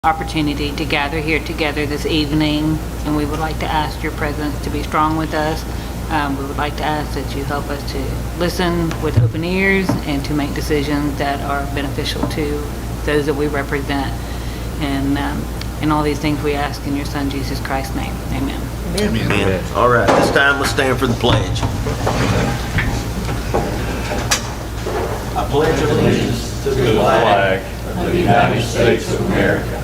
opportunity to gather here together this evening, and we would like to ask your presence to be strong with us. We would like to ask that you help us to listen with open ears and to make decisions that are beneficial to those that we represent. And all these things we ask in your Son, Jesus Christ's name. Amen. Amen. Amen. All right, this time let's stand for the pledge. I pledge allegiance to the flag of the United States of America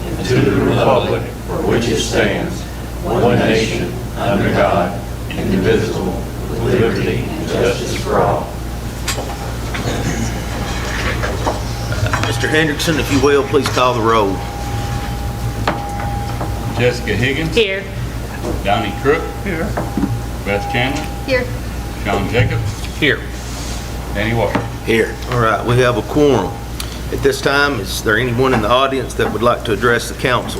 and to the republic for which it stands, one nation, under God, indivisible, with liberty and justice for all. Mr. Hendrickson, if you will, please call the roll. Jessica Higgins. Here. Donnie Crook. Here. Beth Chandler. Here. Sean Jacobs. Here. Danny Walker. Here. All right, we have a quorum. At this time, is there anyone in the audience that would like to address the council?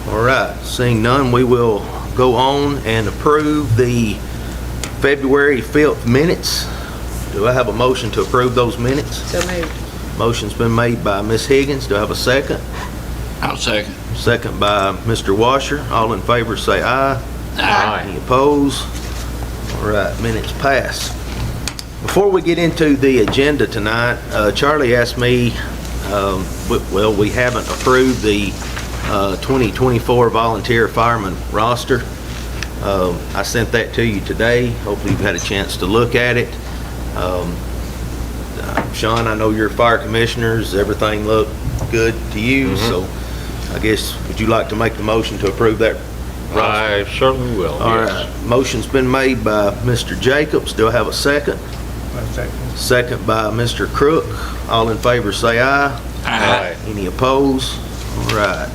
All right, seeing none, we will go on and approve the February 5th minutes. Do I have a motion to approve those minutes? So moved. Motion's been made by Ms. Higgins. Do I have a second? I'll second. Second by Mr. Washer. All in favor say aye. Aye. Any opposed? All right, minutes pass. Before we get into the agenda tonight, Charlie asked me, we haven't approved the 2024 volunteer fireman roster. I sent that to you today. Hopefully you've had a chance to look at it. Sean, I know you're fire commissioners. Everything looked good to you, so I guess, would you like to make the motion to approve that roster? I certainly will. All right, motion's been made by Mr. Jacobs. Do I have a second? Second. Second by Mr. Crook. All in favor say aye. Aye. Any opposed? All right.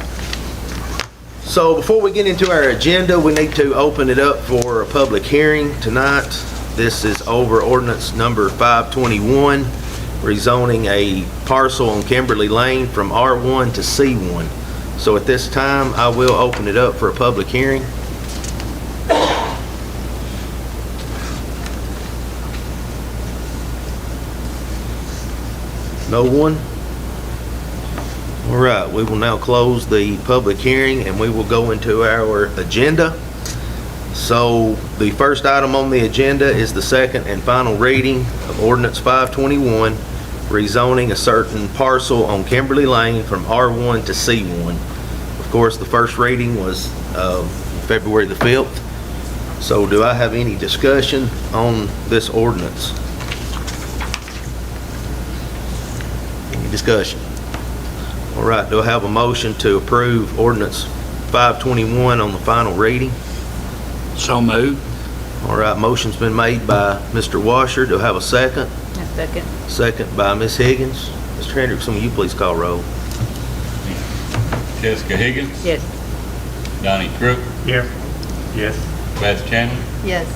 So before we get into our agenda, we need to open it up for a public hearing tonight. This is over ordinance number 521, rezoning a parcel on Kimberly Lane from R1 to C1. So at this time, I will open it up for a public hearing. No one? All right, we will now close the public hearing and we will go into our agenda. So the first item on the agenda is the second and final reading of ordinance 521, rezoning a certain parcel on Kimberly Lane from R1 to C1. Of course, the first reading was February the 5th. So do I have any discussion on this ordinance? Any discussion? All right, do I have a motion to approve ordinance 521 on the final reading? So moved. All right, motion's been made by Mr. Washer. Do I have a second? A second. Second by Ms. Higgins. Mr. Hendrickson, will you please call roll? Jessica Higgins. Yes. Donnie Crook. Here. Yes. Beth Chandler. Yes.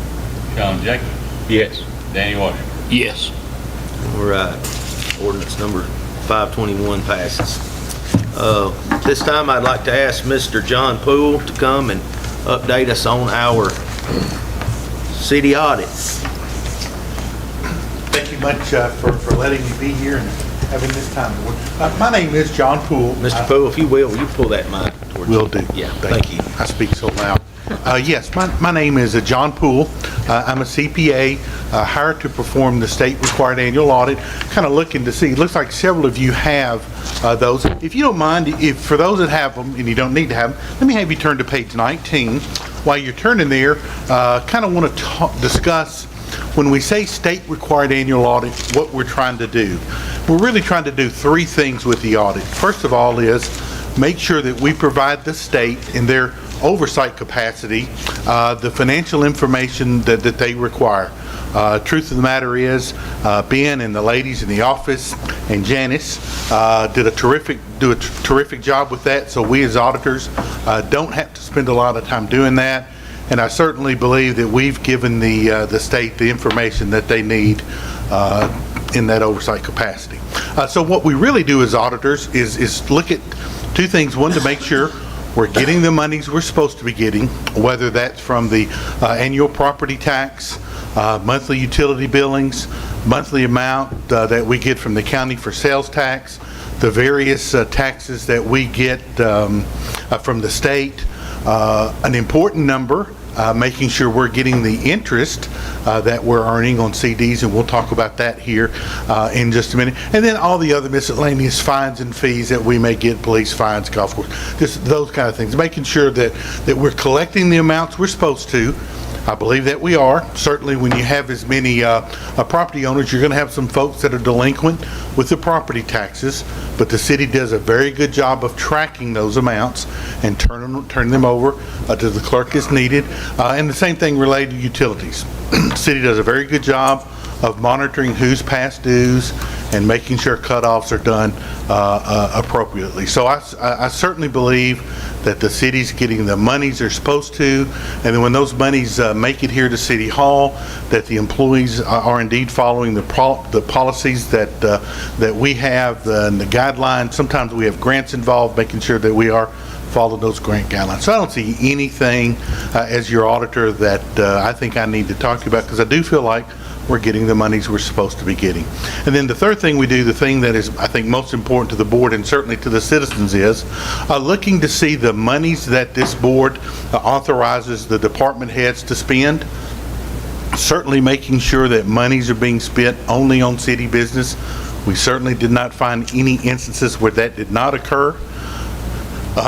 Sean Jacobs. Yes. Danny Walker. Yes. All right, ordinance number 521 passes. This time I'd like to ask Mr. John Poole to come and update us on our city audit. Thank you much for letting me be here and having this time. My name is John Poole. Mr. Poole, if you will you pull that mic towards you? Will do. Yeah, thank you. I speak so loud. Yes, my name is John Poole. I'm a CPA hired to perform the state required annual audit. Kind of looking to see, it looks like several of you have those. If you don't mind, if for those that have them and you don't need to have them, let me have you turn to page 19. While you're turning there, kind of want to discuss when we say state required annual audit, what we're trying to do. We're really trying to do three things with the audit. First of all is make sure that we provide the state in their oversight capacity the financial information that they require. Truth of the matter is, Ben and the ladies in the office and Janice do a terrific job with that, so we as auditors don't have to spend a lot of time doing that, and I certainly believe that we've given the state the information that they need in that oversight capacity. So what we really do as auditors is look at two things. One, to make sure we're getting the monies we're supposed to be getting, whether that's from the annual property tax, monthly utility billings, monthly amount that we get from the county for sales tax, the various taxes that we get from the state, an important number, making sure we're getting the interest that we're earning on CDs, and we'll talk about that here in just a minute. And then all the other miscellaneous fines and fees that we may get, police fines, golf course, just those kind of things, making sure that we're collecting the amounts we're supposed to. I believe that we are. Certainly when you have as many property owners, you're going to have some folks that are delinquent with the property taxes, but the city does a very good job of tracking those amounts and turn them over to the clerk as needed. And the same thing related to utilities. The city does a very good job of monitoring who's past dues and making sure cutoffs are done appropriately. So I certainly believe that the city's getting the monies they're supposed to, and then when those monies make it here to City Hall, that the employees are indeed following the policies that we have, and the guidelines. Sometimes we have grants involved, making sure that we are follow those grant guidelines. So I don't see anything as your auditor that I think I need to talk to you about, because I do feel like we're getting the monies we're supposed to be getting. And then the third thing we do, the thing that is, I think, most important to the board and certainly to the citizens is looking to see the monies that this board authorizes the department heads to spend. Certainly making sure that monies are being spent only on city business. We certainly did not find any instances where that did not occur.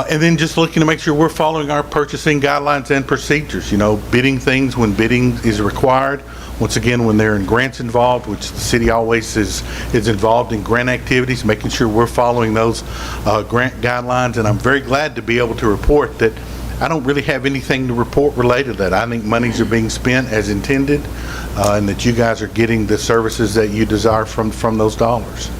And then just looking to make sure we're following our purchasing guidelines and procedures, bidding things when bidding is required. Once again, when there are grants involved, which the city always is involved in grant activities, making sure we're following those grant guidelines. And I'm very glad to be able to report that I don't really have anything to report related to that. I think monies are being spent as intended, and that you guys are getting the services that you desire from those dollars.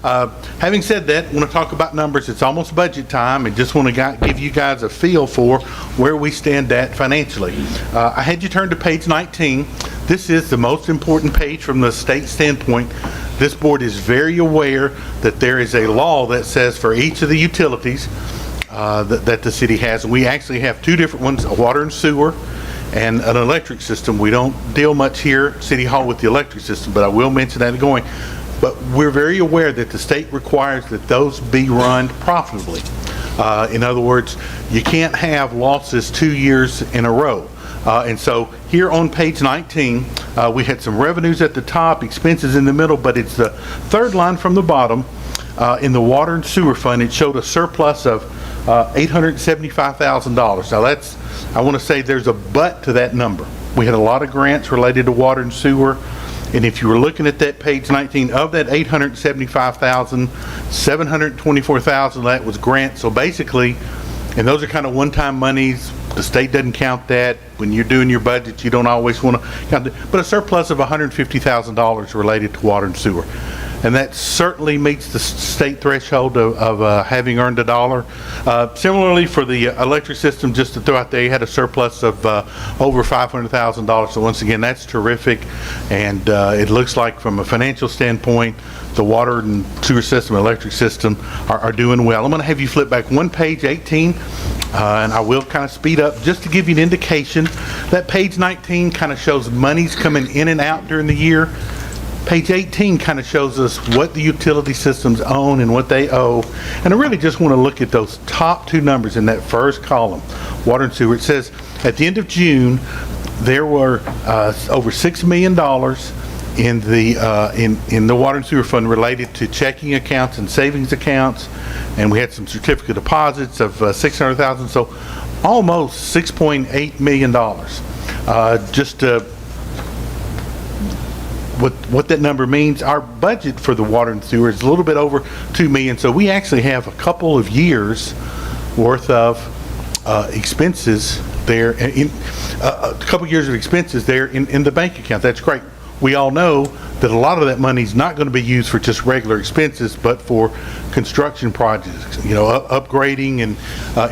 Having said that, I want to talk about numbers. It's almost budget time, and just want to give you guys a feel for where we stand at financially. I had you turn to page 19. This is the most important page from the state standpoint. This board is very aware that there is a law that says for each of the utilities that the city has, and we actually have two different ones, a water and sewer and an electric system. We don't deal much here at City Hall with the electric system, but I will mention that going. But we're very aware that the state requires that those be run profitably. In other words, you can't have losses 2 years in a row. And so here on page 19, we had some revenues at the top, expenses in the middle, but it's the third line from the bottom. In the water and sewer fund, it showed a surplus of $875,000. Now I want to say there's a but to that number. We had a lot of grants related to water and sewer. And if you were looking at that page 19, of that $875,000, $724,000 that was grant. So basically, and those are kind of one-time monies. The state doesn't count that. When you're doing your budget, you don't always want to count it. But a surplus of $150,000 related to water and sewer. And that certainly meets the state threshold of having earned $1. Similarly, for the electric system, just to throw out there, you had a surplus of over $500,000. So once again, that's terrific. And it looks like from a financial standpoint, the water and sewer system, electric system are doing well. I'm going to have you flip back one page, 18, and I will kind of speed up just to give you an indication. That page 19 kind of shows monies coming in and out during the year. Page 18 kind of shows us what the utility systems own and what they owe. And I really just want to look at those top two numbers in that first column, water and sewer. It says at the end of June, there were over $6 million in the water and sewer fund related to checking accounts and savings accounts. And we had some certificate deposits of $600,000. So almost $6.8 million. Just what that number means, our budget for the water and sewer is a little bit over $2 million. So we actually have a couple of years worth of expenses there, a couple of years of expenses there in the bank account. That's great. We all know that a lot of that money is not going to be used for just regular expenses, but for construction projects, upgrading and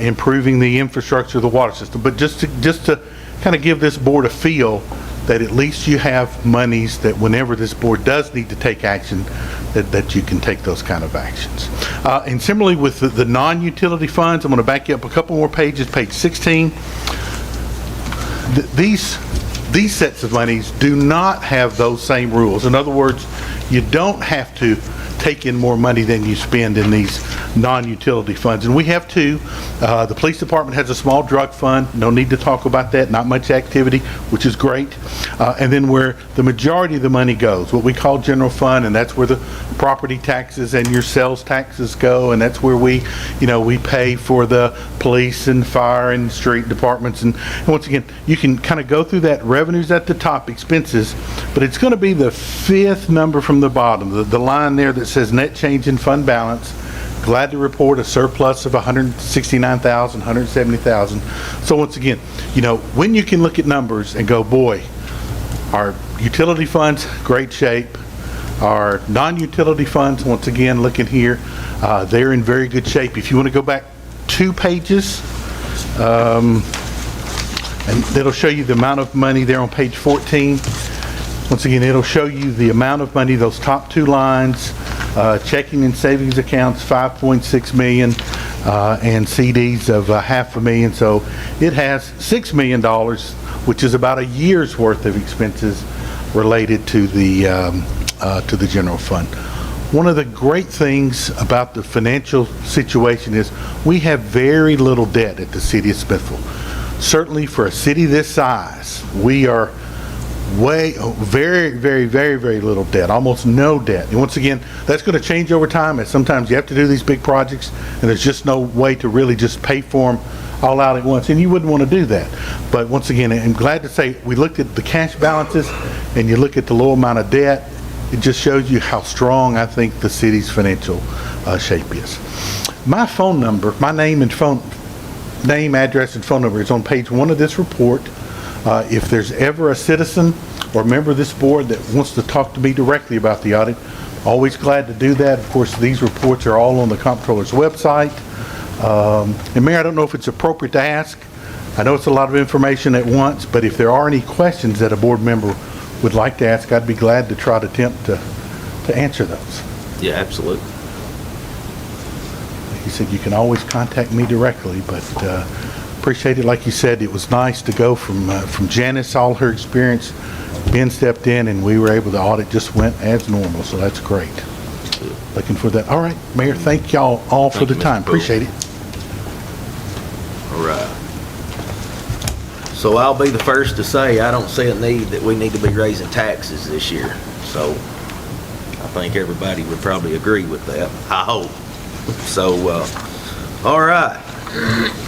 improving the infrastructure of the water system. But just to kind of give this board a feel that at least you have monies that whenever this board does need to take action, that you can take those kind of actions. And similarly with the non-utility funds, I'm going to back you up a couple more pages, page 16. These These sets of monies do not have those same rules. In other words, you don't have to take in more money than you spend in these non-utility funds. And we have two. The police department has a small drug fund. No need to talk about that. Not much activity, which is great. And then where the majority of the money goes, what we call general fund, and that's where the property taxes and your sales taxes go. And that's where we pay for the police and fire and street departments. And once again, you can kind of go through that. Revenues at the top, expenses, but it's going to be the fifth number from the bottom, the line there that says net change in fund balance. Glad to report a surplus of $169,000, $170,000. So once again, when you can look at numbers and go, boy, our utility funds, great shape. Our non-utility funds, once again, looking here, they're in very good shape. If you want to go back 2 pages, and it'll show you the amount of money there on page 14. Once again, it'll show you the amount of money, those top 2 lines, checking and savings accounts, $5.6 million, and CDs of $500,000. So it has $6 million, which is about a year's worth of expenses related to the general fund. One of the great things about the financial situation is we have very little debt at the city of Smithville. Certainly for a city this size, we are very, very, very, very little debt, almost no debt. And once again, that's going to change over time, as sometimes you have to do these big projects and there's just no way to really just pay for them all out at once, and you wouldn't want to do that. But once again, I'm glad to say we looked at the cash balances and you look at the low amount of debt, it just shows you how strong I think the city's financial shape is. My phone number, my name, address, and phone number is on page 1 of this report. If there's ever a citizen or member of this board that wants to talk to me directly about the audit, always glad to do that. Of course, these reports are all on the comptroller's website. And Mayor, I don't know if it's appropriate to ask. I know it's a lot of information at once, but if there are any questions that a board member would like to ask, I'd be glad to try to attempt to answer those. Yeah, absolutely. Like you said, you can always contact me directly, but appreciate it. Like you said, it was nice to go from Janice, all her experience. Ben stepped in and we were able to audit just went as normal, so that's great. Looking for that. All right, Mayor, thank y'all all for the time. Appreciate it. All right. So I'll be the first to say I don't see a need that we need to be raising taxes this year. So I think everybody would probably agree with that. I hope. So, all right.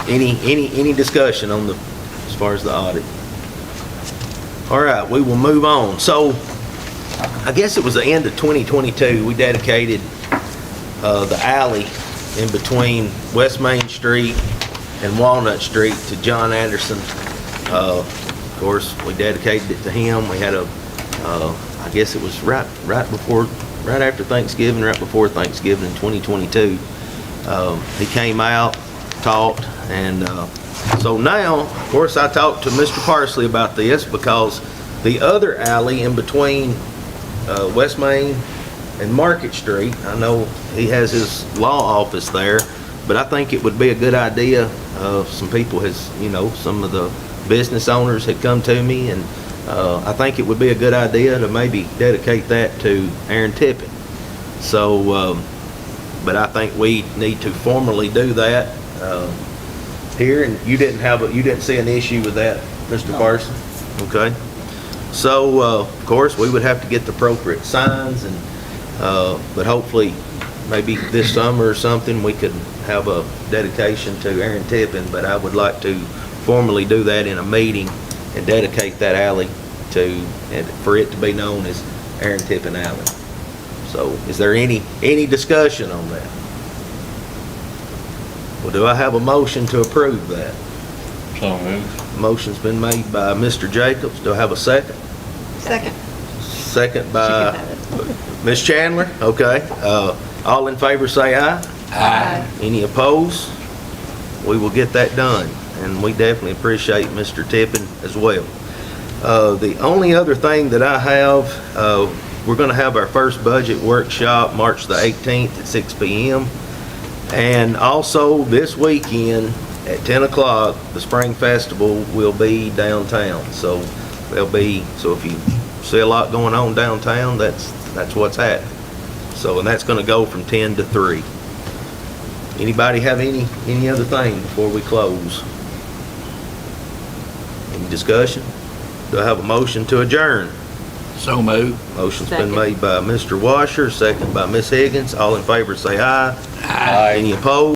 Any discussion on as far as the audit? All right, we will move on. So I guess it was the end of 2022, we dedicated the alley in between West Main Street and Walnut Street to John Anderson. Of course, we dedicated it to him. We had I guess it was right after Thanksgiving, right before Thanksgiving in 2022. He came out, talked, and so now, of course, I talked to Mr. Parsley about this because the other alley in between West Main and Market Street, I know he has his law office there, but I think it would be a good idea. Some people some of the business owners had come to me, and I think it would be a good idea to maybe dedicate that to Aaron Tippin. So, but I think we need to formally do that here. And you didn't see an issue with that, Mr. Parson? Okay. So, of course, we would have to get the appropriate signs, and but hopefully, maybe this summer or something, we could have a dedication to Aaron Tippin. But I would like to formally do that in a meeting and dedicate that alley for it to be known as Aaron Tippin Alley. So, is there any discussion on that? Well, do I have a motion to approve that? So moved. Motion's been made by Mr. Jacobs. Do I have a second? Second. Second by Ms. Chandler. Okay. All in favor say aye. Aye. Any opposed? We will get that done, and we definitely appreciate Mr. Tippin as well. The only other thing that I have, we're going to have our first budget workshop March the 18th at 6 p.m. And also this weekend at 10 o'clock, the Spring Festival will be downtown. So There'll be, so if you see a lot going on downtown, that's what's happening. So, and that's gonna go from 10 to 3. Anybody have any other thing before we close? Any discussion? Do I have a motion to adjourn? So moved. Motion's been Second. made by Mr. Washer, second by Ms. Higgins. All in favor say aye. Aye. Any opposed?